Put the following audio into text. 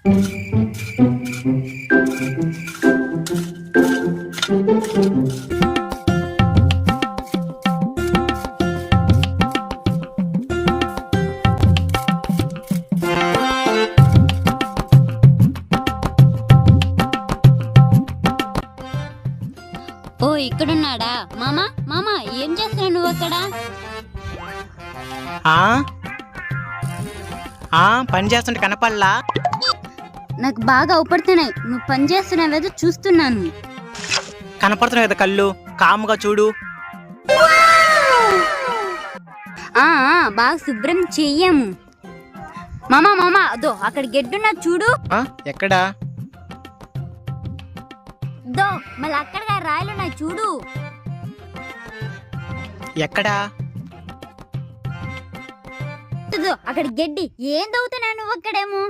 ఓ ఇక్కడున్నాడా? మామా మామా, ఏం చేస్తున్నావు నువ్వు అక్కడ? పని చేస్తుంటే కనపడలా? నాకు బాగా అవుపడుతున్నాయి. నువ్వు పని చేస్తున్నావేదో చూస్తున్నాను. కనపడుతున్నాయి కదా కళ్ళు, కాముగా చూడు. బాగా శుభ్రం చెయ్యము. మామా మామా, అదో అక్కడ గెడ్డున్నా చూడు. ఎక్కడా? దో మళ్ళీ అక్కడగా రాయలున్నాయి చూడు. ఎక్కడా? అక్కడ గడ్డి. ఏం దవ్వుతున్నావు నువ్వు అక్కడేమో?